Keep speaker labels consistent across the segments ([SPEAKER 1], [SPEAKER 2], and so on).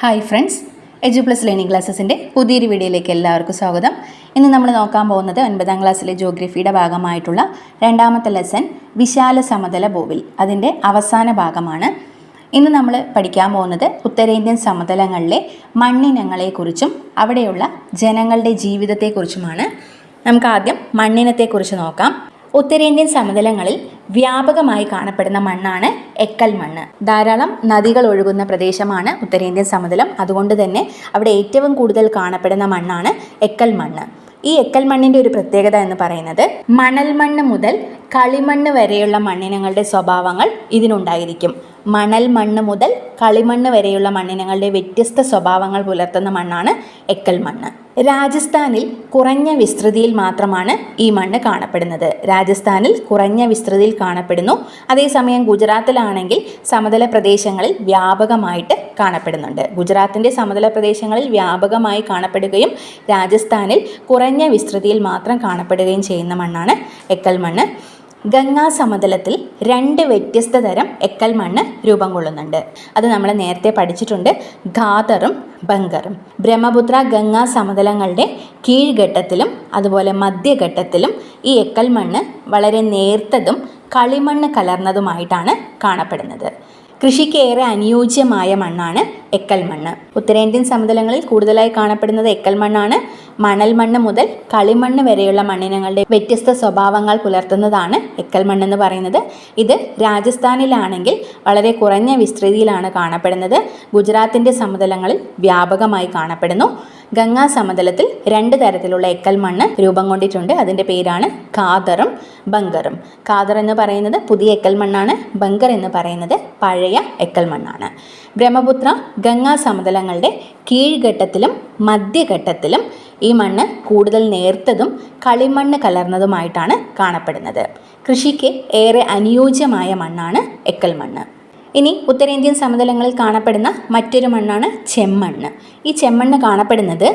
[SPEAKER 1] Hi friends, എജു plus learning ക്ലാസ്സസിൻ്റെ പുതിയൊരു വീഡിയോയിലേക്ക് എല്ലാവർക്കും സ്വാഗതം. ഇന്ന് നമ്മൾ നോക്കാൻ പോകുന്നത് 9ാം ക്ലാസ്സിലെ ജോഗ്രഫിയുടെ ഭാഗമായിട്ടുള്ള രണ്ടാമത്തെ ലെസൺ വിശാല സമതല ഭൂവിൽ, അതിൻ്റെ അവസാന ഭാഗമാണ്. ഇന്ന് നമ്മൾ പഠിക്കാൻ പോകുന്നത് ഉത്തരേന്ത്യൻ സമതലങ്ങളിലെ മണ്ണിനങ്ങളെക്കുറിച്ചും അവിടെയുള്ള ജനങ്ങളുടെ ജീവിതത്തെക്കുറിച്ചുമാണ്. നമുക്ക് ആദ്യം മണ്ണിനത്തെക്കുറിച്ച് നോക്കാം. ഉത്തരേന്ത്യൻ സമതലങ്ങളിൽ വ്യാപകമായി കാണപ്പെടുന്ന മണ്ണാണ് എക്കൽ മണ്ണ്. ധാരാളം നദികൾ ഒഴുകുന്ന പ്രദേശമാണ് ഉത്തരേന്ത്യൻ സമതലം. അതുകൊണ്ട് തന്നെ അവിടെ ഏറ്റവും കൂടുതൽ കാണപ്പെടുന്ന മണ്ണാണ് എക്കൽ മണ്ണ്. ഈ എക്കൽ മണ്ണിൻ്റെ ഒരു പ്രത്യേകത എന്ന് പറയുന്നത് മണൽ മണ്ണ് മുതൽ കളിമണ്ണ് വരെയുള്ള മണ്ണിനങ്ങളുടെ സ്വഭാവങ്ങൾ ഇതിനുണ്ടായിരിക്കും. മണൽ മണ്ണ് മുതൽ കളിമണ്ണ് വരെയുള്ള മണ്ണിനങ്ങളുടെ വ്യത്യസ്ത സ്വഭാവങ്ങൾ പുലർത്തുന്ന മണ്ണാണ് എക്കൽ മണ്ണ്. രാജസ്ഥാനിൽ കുറഞ്ഞ വിസ്തൃതിയിൽ മാത്രമാണ് ഈ മണ്ണ് കാണപ്പെടുന്നത്. രാജസ്ഥാനിൽ കുറഞ്ഞ വിസ്തൃതിയിൽ കാണപ്പെടുന്നു. അതേസമയം ഗുജറാത്തിലാണെങ്കിൽ സമതല പ്രദേശങ്ങളിൽ വ്യാപകമായിട്ട് കാണപ്പെടുന്നുണ്ട്. ഗുജറാത്തിൻ്റെ സമതല പ്രദേശങ്ങളിൽ വ്യാപകമായി കാണപ്പെടുകയും രാജസ്ഥാനിൽ കുറഞ്ഞ വിസ്തൃതിയിൽ മാത്രം കാണപ്പെടുകയും ചെയ്യുന്ന മണ്ണാണ് എക്കൽ മണ്ണ്. ഗംഗാ സമതലത്തിൽ 2 വ്യത്യസ്ത തരം എക്കൽ മണ്ണ് രൂപം കൊള്ളുന്നുണ്ട്. അത് നമ്മൾ നേരത്തെ പഠിച്ചിട്ടുണ്ട്, ഖാദറും ബങ്കറും. ബ്രഹ്മപുത്ര ഗംഗാ സമതലങ്ങളുടെ കീഴ്ഘട്ടത്തിലും അതുപോലെ മധ്യഘട്ടത്തിലും ഈ എക്കൽ മണ്ണ് വളരെ നേർത്തതും കളിമണ്ണ് കലർന്നതുമായിട്ടാണ് കാണപ്പെടുന്നത്. കൃഷിക്ക് ഏറെ അനുയോജ്യമായ മണ്ണാണ് എക്കൽ മണ്ണ്. ഉത്തരേന്ത്യൻ സമതലങ്ങളിൽ കൂടുതലായി കാണപ്പെടുന്നത് എക്കൽ മണ്ണാണ്. മണൽ മണ്ണ് മുതൽ കളിമണ്ണ് വരെയുള്ള മണ്ണിനങ്ങളുടെ വ്യത്യസ്ത സ്വഭാവങ്ങൾ പുലർത്തുന്നതാണ് എക്കൽ മണ്ണെന്ന് പറയുന്നത്. ഇത് രാജസ്ഥാനിലാണെങ്കിൽ വളരെ കുറഞ്ഞ വിസ്തൃതിയിലാണ് കാണപ്പെടുന്നത്. ഗുജറാത്തിൻ്റെ സമതലങ്ങളിൽ വ്യാപകമായി കാണപ്പെടുന്നു. ഗംഗാ സമതലത്തിൽ 2 തരത്തിലുള്ള എക്കൽ മണ്ണ് രൂപം കൊണ്ടിട്ടുണ്ട്. അതിൻ്റെ പേരാണ് ഖാദറും ബങ്കറും. ഖാദർ എന്ന് പറയുന്നത് പുതിയ എക്കൽ മണ്ണാണ്. ബങ്കർ എന്ന് പറയുന്നത് പഴയ എക്കൽ മണ്ണാണ്. ബ്രഹ്മപുത്ര ഗംഗാ സമതലങ്ങളുടെ കീഴ്ഘട്ടത്തിലും മധ്യഘട്ടത്തിലും ഈ മണ്ണ് കൂടുതൽ നേർത്തതും കളിമണ്ണ് കലർന്നതുമായിട്ടാണ് കാണപ്പെടുന്നത്. കൃഷിക്ക് ഏറെ അനുയോജ്യമായ മണ്ണാണ് എക്കൽ മണ്ണ്. ഇനി ഉത്തരേന്ത്യൻ സമതലങ്ങളിൽ കാണപ്പെടുന്ന മറ്റൊരു മണ്ണാണ് ചെമ്മണ്ണ്. ഈ ചെമ്മണ്ണ് കാണപ്പെടുന്നത്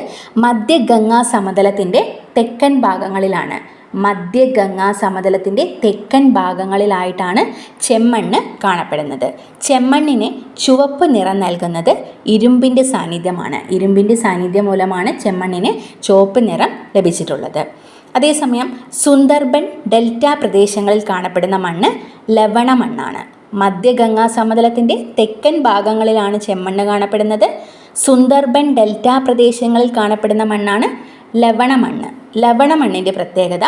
[SPEAKER 1] മധ്യഗംഗാ സമതലത്തിൻ്റെ തെക്കൻ ഭാഗങ്ങളിലാണ്. മധ്യഗംഗാ സമതലത്തിൻ്റെ തെക്കൻ ഭാഗങ്ങളിലായിട്ടാണ് ചെമ്മണ്ണ് കാണപ്പെടുന്നത്. ചെമ്മണ്ണിന് ചുവപ്പ് നിറം നൽകുന്നത് ഇരുമ്പിൻ്റെ സാന്നിധ്യമാണ്. ഇരുമ്പിൻ്റെ സാന്നിധ്യം മൂലമാണ് ചെമ്മണ്ണിന് ചുവപ്പ് നിറം ലഭിച്ചിട്ടുള്ളത്. അതേസമയം സുന്ദർബൻ ഡെൽറ്റ പ്രദേശങ്ങളിൽ കാണപ്പെടുന്ന മണ്ണ് ലവണ മണ്ണാണ്. മധ്യഗംഗാ സമതലത്തിൻ്റെ തെക്കൻ ഭാഗങ്ങളിലാണ് ചെമ്മണ്ണ് കാണപ്പെടുന്നത്. സുന്ദർബൻ ഡെൽറ്റ പ്രദേശങ്ങളിൽ കാണപ്പെടുന്ന മണ്ണാണ് ലവണ മണ്ണ്. ലവണ മണ്ണിൻ്റെ പ്രത്യേകത,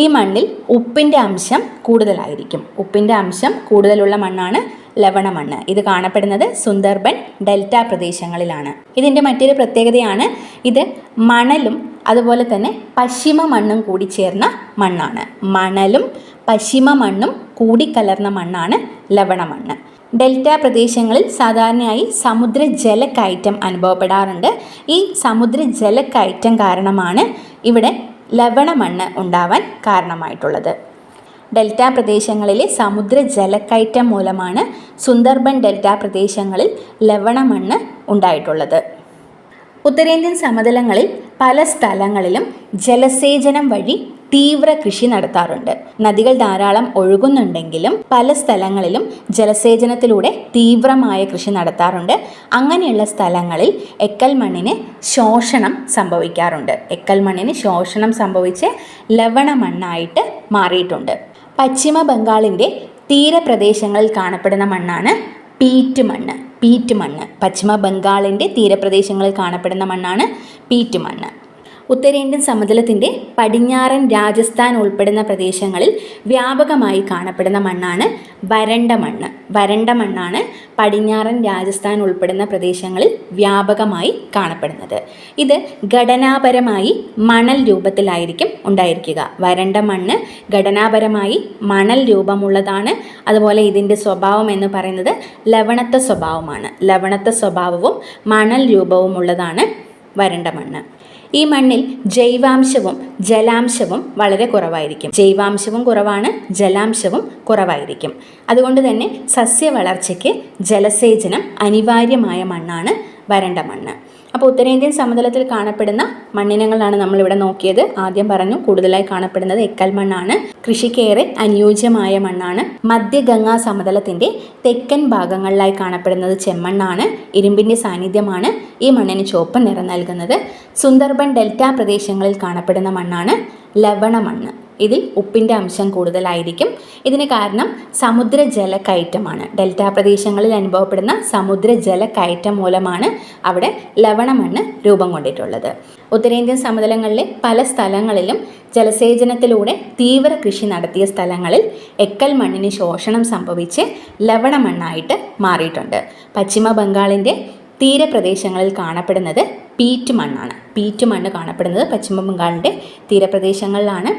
[SPEAKER 1] ഈ മണ്ണിൽ ഉപ്പിൻ്റെ അംശം കൂടുതലായിരിക്കും. ഉപ്പിൻ്റെ അംശം കൂടുതലുള്ള മണ്ണാണ് ലവണ മണ്ണ്. ഇത് കാണപ്പെടുന്നത് സുന്ദർബൻ ഡെൽറ്റ പ്രദേശങ്ങളിലാണ്. ഇതിൻ്റെ മറ്റൊരു പ്രത്യേകതയാണ് ഇത് മണലും അതുപോലെ തന്നെ പശ്ചിമ മണ്ണും കൂടി ചേർന്ന മണ്ണാണ്. മണലും പശ്ചിമ മണ്ണും കൂടിക്കലർന്ന മണ്ണാണ് ലവണ മണ്ണ്. ഡെൽറ്റ പ്രദേശങ്ങളിൽ സാധാരണയായി സമുദ്ര ജലക്കയറ്റം അനുഭവപ്പെടാറുണ്ട്. ഈ സമുദ്ര ജലക്കയറ്റം കാരണമാണ് ഇവിടെ ലവണ മണ്ണ് ഉണ്ടാവാൻ കാരണമായിട്ടുള്ളത്. ഡെൽറ്റ പ്രദേശങ്ങളിലെ സമുദ്ര ജലക്കയറ്റം മൂലമാണ് സുന്ദർബൻ ഡെൽറ്റ പ്രദേശങ്ങളിൽ ലവണ മണ്ണ് ഉണ്ടായിട്ടുള്ളത്. ഉത്തരേന്ത്യൻ സമതലങ്ങളിൽ പല സ്ഥലങ്ങളിലും ജലസേചനം വഴി തീവ്ര കൃഷി നടത്താറുണ്ട്. നദികൾ ധാരാളം ഒഴുകുന്നുണ്ടെങ്കിലും പല സ്ഥലങ്ങളിലും ജലസേചനത്തിലൂടെ തീവ്രമായ കൃഷി നടത്താറുണ്ട്. അങ്ങനെയുള്ള സ്ഥലങ്ങളിൽ എക്കൽ മണ്ണിന് ശോഷണം സംഭവിക്കാറുണ്ട്. എക്കൽ മണ്ണിന് ശോഷണം സംഭവിച്ച് ലവണ മണ്ണായിട്ട് മാറിയിട്ടുണ്ട്. പശ്ചിമ ബംഗാളിൻ്റെ തീരപ്രദേശങ്ങളിൽ കാണപ്പെടുന്ന മണ്ണാണ് പീറ്റ് മണ്ണ്. പീറ്റ് മണ്ണ് പശ്ചിമ ബംഗാളിൻ്റെ തീരപ്രദേശങ്ങളിൽ കാണപ്പെടുന്ന മണ്ണാണ് പീറ്റ് മണ്ണ്. ഉത്തരേന്ത്യൻ സമതലത്തിൻ്റെ പടിഞ്ഞാറൻ രാജസ്ഥാൻ ഉൾപ്പെടുന്ന പ്രദേശങ്ങളിൽ വ്യാപകമായി കാണപ്പെടുന്ന മണ്ണാണ് വരണ്ട മണ്ണ്. വരണ്ട മണ്ണാണ് പടിഞ്ഞാറൻ രാജസ്ഥാൻ ഉൾപ്പെടുന്ന പ്രദേശങ്ങളിൽ വ്യാപകമായി കാണപ്പെടുന്നത്. ഇത് ഘടനാപരമായി മണൽ രൂപത്തിലായിരിക്കും ഉണ്ടായിരിക്കുക. വരണ്ട മണ്ണ് ഘടനാപരമായി മണൽ രൂപമുള്ളതാണ്. അതുപോലെ ഇതിൻ്റെ സ്വഭാവം എന്ന് പറയുന്നത് ലവണത്വ സ്വഭാവമാണ്. ലവണത്വ സ്വഭാവവും മണൽ രൂപവുമുള്ളതാണ് വരണ്ട മണ്ണ്. ഈ മണ്ണിൽ ജൈവാംശവും ജലാംശവും വളരെ കുറവായിരിക്കും. ജൈവാംശവും കുറവാണ്, ജലാംശവും കുറവായിരിക്കും. അതുകൊണ്ട് തന്നെ സസ്യവളർച്ചയ്ക്ക് ജലസേചനം അനിവാര്യമായ മണ്ണാണ് വരണ്ട മണ്ണ്. അപ്പോൾ ഉത്തരേന്ത്യൻ സമതലത്തിൽ കാണപ്പെടുന്ന മണ്ണിനങ്ങളാണ് നമ്മളിവിടെ നോക്കിയത്. ആദ്യം പറഞ്ഞു കൂടുതലായി കാണപ്പെടുന്നത് എക്കൽ മണ്ണാണ്. കൃഷിക്കേറെ അനുയോജ്യമായ മണ്ണാണ്. മധ്യഗംഗാ സമതലത്തിൻ്റെ തെക്കൻ ഭാഗങ്ങളിലായി കാണപ്പെടുന്നത് ചെമ്മണ്ണാണ്. ഇരുമ്പിൻ്റെ സാന്നിധ്യമാണ് ഈ മണ്ണിന് ചുവപ്പ് നിറം നൽകുന്നത്. സുന്ദർബൻ ഡെൽറ്റ പ്രദേശങ്ങളിൽ കാണപ്പെടുന്ന മണ്ണാണ് ലവണമണ്ണ്. ഇതിൽ ഉപ്പിൻ്റെ അംശം കൂടുതലായിരിക്കും. ഇതിന് കാരണം സമുദ്രജല കയറ്റമാണ്. ഡെൽറ്റ പ്രദേശങ്ങളിൽ അനുഭവപ്പെടുന്ന സമുദ്രജല കയറ്റം മൂലമാണ് അവിടെ ലവണമണ്ണ് രൂപം കൊണ്ടിട്ടുള്ളത്. ഉത്തരേന്ത്യൻ സമതലങ്ങളിലെ പല സ്ഥലങ്ങളിലും ജലസേചനത്തിലൂടെ തീവ്ര കൃഷി നടത്തിയ സ്ഥലങ്ങളിൽ എക്കൽ മണ്ണിന് ശോഷണം സംഭവിച്ച് ലവണമണ്ണായിട്ട് മാറിയിട്ടുണ്ട്. പശ്ചിമ ബംഗാളിൻ്റെ തീരപ്രദേശങ്ങളിൽ കാണപ്പെടുന്നത് പീറ്റ് മണ്ണാണ്. പീറ്റ് മണ്ണ് കാണപ്പെടുന്നത് പശ്ചിമ ബംഗാളിൻ്റെ തീരപ്രദേശങ്ങളിലാണ്.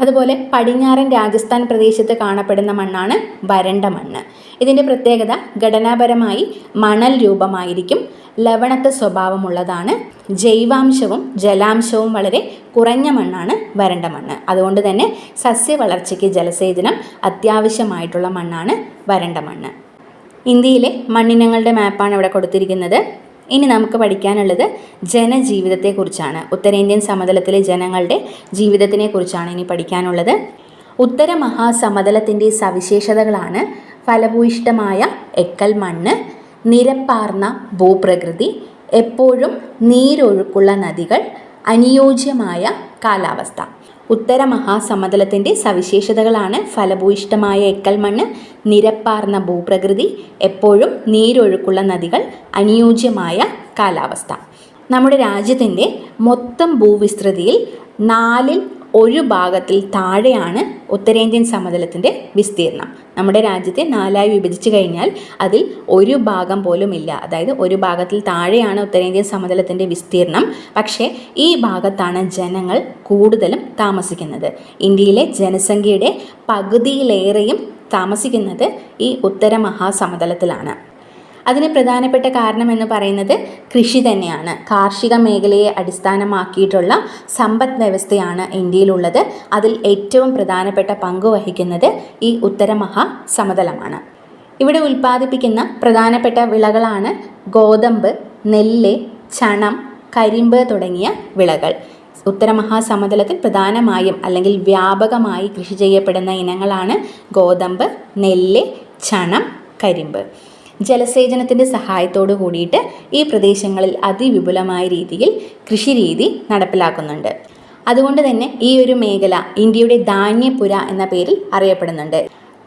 [SPEAKER 1] അതുപോലെ പടിഞ്ഞാറൻ രാജസ്ഥാൻ പ്രദേശത്ത് കാണപ്പെടുന്ന മണ്ണാണ് വരണ്ട മണ്ണ്. ഇതിൻ്റെ പ്രത്യേകത ഘടനാപരമായി മണൽ രൂപമായിരിക്കും. ലവണത്വ സ്വഭാവമുള്ളതാണ്. ജൈവാംശവും ജലാംശവും വളരെ കുറഞ്ഞ മണ്ണാണ് വരണ്ട മണ്ണ്. അതുകൊണ്ട് തന്നെ സസ്യവളർച്ചയ്ക്ക് ജലസേചനം അത്യാവശ്യമായിട്ടുള്ള മണ്ണാണ് വരണ്ട മണ്ണ്. ഇന്ത്യയിലെ മണ്ണിനങ്ങളുടെ മാപ്പാണ് ഇവിടെ കൊടുത്തിരിക്കുന്നത്. ഇനി നമുക്ക് പഠിക്കാനുള്ളത് ജനജീവിതത്തെക്കുറിച്ചാണ്. ഉത്തരേന്ത്യൻ സമതലത്തിലെ ജനങ്ങളുടെ ജീവിതത്തിനെക്കുറിച്ചാണ് ഇനി പഠിക്കാനുള്ളത്. ഉത്തര മഹാസമതലത്തിൻ്റെ സവിശേഷതകളാണ് ഫലഭൂയിഷ്ഠമായ എക്കൽ മണ്ണ്, നിരപ്പാർന്ന ഭൂപ്രകൃതി, എപ്പോഴും നീരൊഴുക്കുള്ള നദികൾ, അനുയോജ്യമായ കാലാവസ്ഥ. ഉത്തര മഹാസമതലത്തിൻ്റെ സവിശേഷതകളാണ് ഫലഭൂയിഷ്ഠമായ എക്കൽ മണ്ണ്, നിരപ്പാർന്ന ഭൂപ്രകൃതി, എപ്പോഴും നീരൊഴുക്കുള്ള നദികൾ, അനുയോജ്യമായ കാലാവസ്ഥ. നമ്മുടെ രാജ്യത്തിൻ്റെ മൊത്തം ഭൂവിസ്തൃതിയിൽ 1/4 താഴെയാണ് ഉത്തരേന്ത്യൻ സമതലത്തിൻ്റെ വിസ്തീർണം. നമ്മുടെ രാജ്യത്തെ 4ആയി വിഭജിച്ചു കഴിഞ്ഞാൽ അതിൽ 1 ഭാഗം പോലും ഇല്ല. അതായത് 1 ഭാഗത്തിൽ താഴെയാണ് ഉത്തരേന്ത്യൻ സമതലത്തിൻ്റെ വിസ്തീർണം. പക്ഷേ ഈ ഭാഗത്താണ് ജനങ്ങൾ കൂടുതലും താമസിക്കുന്നത്. ഇന്ത്യയിലെ ജനസംഖ്യയുടെ പകുതിയിലേറെയും താമസിക്കുന്നത് ഈ ഉത്തര മഹാസമതലത്തിലാണ്. അതിന് പ്രധാനപ്പെട്ട കാരണം എന്ന് പറയുന്നത് കൃഷി തന്നെയാണ്. കാർഷിക മേഖലയെ അടിസ്ഥാനമാക്കിയിട്ടുള്ള സമ്പദ് വ്യവസ്ഥയാണ് ഇന്ത്യയിലുള്ളത്. അതിൽ ഏറ്റവും പ്രധാനപ്പെട്ട പങ്ക് വഹിക്കുന്നത് ഈ ഉത്തര മഹാസമതലമാണ്. ഇവിടെ ഉൽപ്പാദിപ്പിക്കുന്ന പ്രധാനപ്പെട്ട വിളകളാണ് ഗോതമ്പ്, നെല്ല്, ചണം, കരിമ്പ് തുടങ്ങിയ വിളകൾ. ഉത്തര മഹാസമതലത്തിൽ പ്രധാനമായും അല്ലെങ്കിൽ വ്യാപകമായി കൃഷി ചെയ്യപ്പെടുന്ന ഇനങ്ങളാണ് ഗോതമ്പ്, നെല്ല്, ചണം, കരിമ്പ്. ജലസേചനത്തിൻ്റെ സഹായത്തോടു കൂടിയിട്ട് ഈ പ്രദേശങ്ങളിൽ അതിവിപുലമായ രീതിയിൽ കൃഷിരീതി നടപ്പിലാക്കുന്നുണ്ട്. അതുകൊണ്ട് തന്നെ ഈ ഒരു മേഖല ഇന്ത്യയുടെ ധാന്യപുര എന്ന പേരിൽ അറിയപ്പെടുന്നുണ്ട്.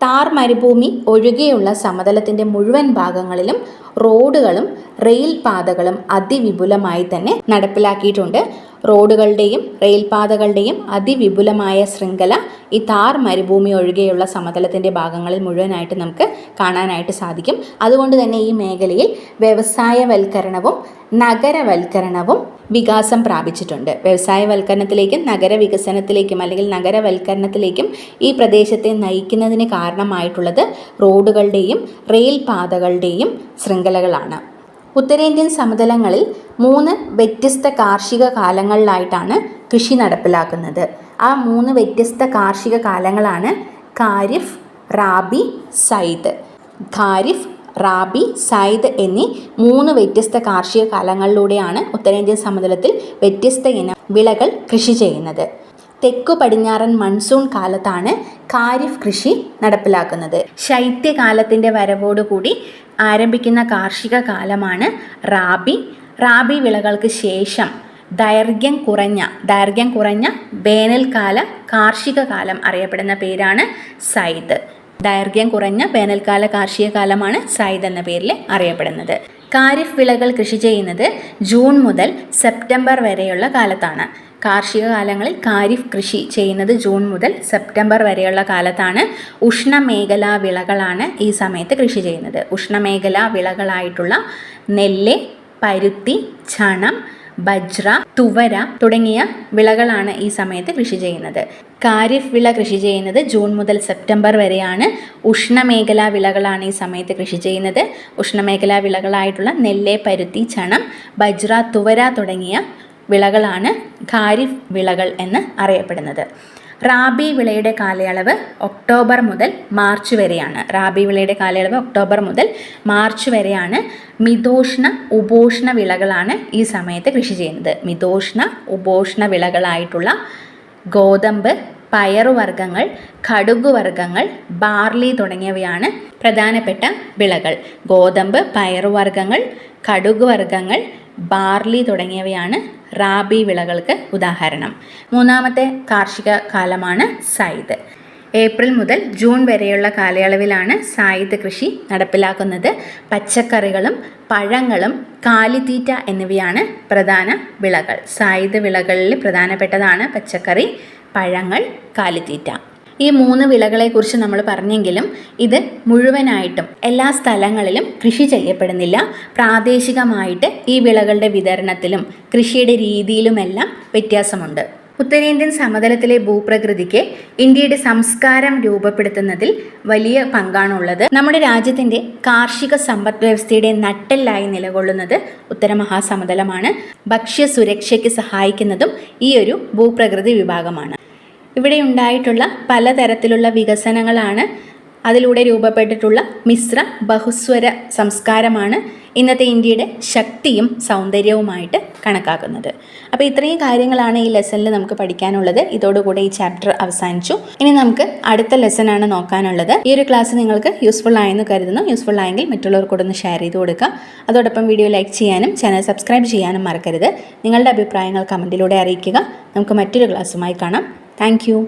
[SPEAKER 1] താർ മരുഭൂമി ഒഴികെയുള്ള സമതലത്തിൻ്റെ മുഴുവൻ ഭാഗങ്ങളിലും റോഡുകളും റെയിൽ പാതകളും അതിവിപുലമായി തന്നെ നടപ്പിലാക്കിയിട്ടുണ്ട്. റോഡുകളുടെയും റെയിൽപാതകളുടെയും അതിവിപുലമായ ശൃംഖല ഈ താർ മരുഭൂമി ഒഴികെയുള്ള സമതലത്തിൻ്റെ ഭാഗങ്ങളിൽ മുഴുവനായിട്ട് നമുക്ക് കാണാനായിട്ട് സാധിക്കും. അതുകൊണ്ട് തന്നെ ഈ മേഖലയിൽ വ്യവസായവൽക്കരണവും നഗരവൽക്കരണവും വികാസം പ്രാപിച്ചിട്ടുണ്ട്. വ്യവസായവൽക്കരണത്തിലേക്കും നഗരവികസനത്തിലേക്കും അല്ലെങ്കിൽ നഗരവൽക്കരണത്തിലേക്കും ഈ പ്രദേശത്തെ നയിക്കുന്നതിന് കാരണമായിട്ടുള്ളത് റോഡുകളുടെയും റെയിൽ പാതകളുടെയും ശൃംഖലകളാണ്. ഉത്തരേന്ത്യൻ സമതലങ്ങളിൽ 3 വ്യത്യസ്ത കാർഷിക കാലങ്ങളിലായിട്ടാണ് കൃഷി നടപ്പിലാക്കുന്നത്. ആ 3 വ്യത്യസ്ത കാർഷിക കാലങ്ങളാണ് ഖാരിഫ്, റാബി, സൈദ്. ഖാരിഫ്, റാബി, സൈദ് എന്നീ 3 വ്യത്യസ്ത കാർഷിക കാലങ്ങളിലൂടെയാണ് ഉത്തരേന്ത്യൻ സമതലത്തിൽ വ്യത്യസ്ത ഇനം വിളകൾ കൃഷി ചെയ്യുന്നത്. തെക്കു പടിഞ്ഞാറൻ മൺസൂൺ കാലത്താണ് ഖാരിഫ് കൃഷി നടപ്പിലാക്കുന്നത്. ശൈത്യകാലത്തിൻ്റെ വരവോടുകൂടി ആരംഭിക്കുന്ന കാർഷിക കാലമാണ് റാബി. റാബി വിളകൾക്ക് ശേഷം ദൈർഘ്യം കുറഞ്ഞ വേനൽക്കാല കാർഷിക കാലം അറിയപ്പെടുന്ന പേരാണ് സൈദ്. ദൈർഘ്യം കുറഞ്ഞ വേനൽക്കാല കാർഷിക കാലമാണ് സൈദ് എന്ന പേരിൽ അറിയപ്പെടുന്നത്. ഖാരിഫ് വിളകൾ കൃഷി ചെയ്യുന്നത് ജൂൺ മുതൽ സെപ്റ്റംബർ വരെയുള്ള കാലത്താണ്. കാർഷിക കാലങ്ങളിൽ ഖാരിഫ് കൃഷി ചെയ്യുന്നത് ജൂൺ മുതൽ സെപ്റ്റംബർ വരെയുള്ള കാലത്താണ്. ഉഷ്ണമേഖലാ വിളകളാണ് ഈ സമയത്ത് കൃഷി ചെയ്യുന്നത്. ഉഷ്ണമേഖലാ വിളകളായിട്ടുള്ള നെല്ല്, പരുത്തി, ചണം, ബജ്ര, തുവര തുടങ്ങിയ വിളകളാണ് ഈ സമയത്ത് കൃഷി ചെയ്യുന്നത്. ഖാരിഫ് വിള കൃഷി ചെയ്യുന്നത് ജൂൺ മുതൽ സെപ്റ്റംബർ വരെയാണ്. ഉഷ്ണമേഖലാ വിളകളാണ് ഈ സമയത്ത് കൃഷി ചെയ്യുന്നത്. ഉഷ്ണമേഖലാ വിളകളായിട്ടുള്ള നെല്ല്, പരുത്തി, ചണം, ബജ്ര, തുവര തുടങ്ങിയ വിളകളാണ് ഖാരിഫ് വിളകൾ എന്ന് അറിയപ്പെടുന്നത്. റാബി വിളയുടെ കാലയളവ് ഒക്ടോബർ മുതൽ മാർച്ച് വരെയാണ്. റാബി വിളയുടെ കാലയളവ് ഒക്ടോബർ മുതൽ മാർച്ച് വരെയാണ്. മിതോഷ്ണ ഉപോഷ്ണ വിളകളാണ് ഈ സമയത്ത് കൃഷി ചെയ്യുന്നത്. മിതോഷ്ണ ഉപോഷ്ണ വിളകളായിട്ടുള്ള ഗോതമ്പ്, പയറുവർഗ്ഗങ്ങൾ, കടുകുവർഗ്ഗങ്ങൾ, ബാർലി തുടങ്ങിയവയാണ് പ്രധാനപ്പെട്ട വിളകൾ. ഗോതമ്പ്, പയറുവർഗ്ഗങ്ങൾ, കടുകുവർഗ്ഗങ്ങൾ, ബാർലി തുടങ്ങിയവയാണ് റാബി വിളകൾക്ക് ഉദാഹരണം. മൂന്നാമത്തെ കാർഷിക കാലമാണ് സൈദ്. ഏപ്രിൽ മുതൽ ജൂൺ വരെയുള്ള കാലയളവിലാണ് സായിദ് കൃഷി നടപ്പിലാക്കുന്നത്. പച്ചക്കറികളും പഴങ്ങളും കാലിത്തീറ്റ എന്നിവയാണ് പ്രധാന വിളകൾ. സായിദ് വിളകളിൽ പ്രധാനപ്പെട്ടതാണ് പച്ചക്കറി, പഴങ്ങൾ, കാലിത്തീറ്റ. ഈ 3 വിളകളെക്കുറിച്ച് നമ്മൾ പറഞ്ഞെങ്കിലും ഇത് മുഴുവനായിട്ടും എല്ലാ സ്ഥലങ്ങളിലും കൃഷി ചെയ്യപ്പെടുന്നില്ല. പ്രാദേശികമായിട്ട് ഈ വിളകളുടെ വിതരണത്തിലും കൃഷിയുടെ രീതിയിലുമെല്ലാം വ്യത്യാസമുണ്ട്. ഉത്തരേന്ത്യൻ സമതലത്തിലെ ഭൂപ്രകൃതിക്ക് ഇന്ത്യയുടെ സംസ്കാരം രൂപപ്പെടുത്തുന്നതിൽ വലിയ പങ്കാണുള്ളത്. നമ്മുടെ രാജ്യത്തിൻ്റെ കാർഷിക സമ്പദ് വ്യവസ്ഥയുടെ നട്ടെല്ലായി നിലകൊള്ളുന്നത് ഉത്തരമഹാസമതലമാണ്. ഭക്ഷ്യസുരക്ഷയ്ക്ക് സഹായിക്കുന്നതും ഈ ഒരു ഭൂപ്രകൃതി വിഭാഗമാണ്. ഇവിടെ ഉണ്ടായിട്ടുള്ള പലതരത്തിലുള്ള വികസനങ്ങളാണ്, അതിലൂടെ രൂപപ്പെട്ടിട്ടുള്ള മിശ്ര ബഹുസ്വര സംസ്കാരമാണ് ഇന്നത്തെ ഇന്ത്യയുടെ ശക്തിയും സൗന്ദര്യവുമായിട്ട് കണക്കാക്കുന്നത്. അപ്പോൾ ഇത്രയും കാര്യങ്ങളാണ് ഈ ലെസണിൽ നമുക്ക് പഠിക്കാനുള്ളത്. ഇതോടുകൂടെ ഈ ചാപ്റ്റർ അവസാനിച്ചു. ഇനി നമുക്ക് അടുത്ത ലെസണാണ് നോക്കാനുള്ളത്. ഈ ഒരു ക്ലാസ് നിങ്ങൾക്ക് യൂസ്ഫുൾ ആയെന്ന് കരുതുന്നു. യൂസ്ഫുൾ ആയെങ്കിൽ മറ്റുള്ളവർക്കൂടെ ഒന്ന് ഷെയർ ചെയ്ത് കൊടുക്കുക. അതോടൊപ്പം വീഡിയോ ലൈക്ക് ചെയ്യാനും ചാനൽ സബ്സ്ക്രൈബ് ചെയ്യാനും മറക്കരുത്. നിങ്ങളുടെ അഭിപ്രായങ്ങൾ കമൻറ്റിലൂടെ അറിയിക്കുക. നമുക്ക് മറ്റൊരു ക്ലാസ്സുമായി കാണാം. Thank you.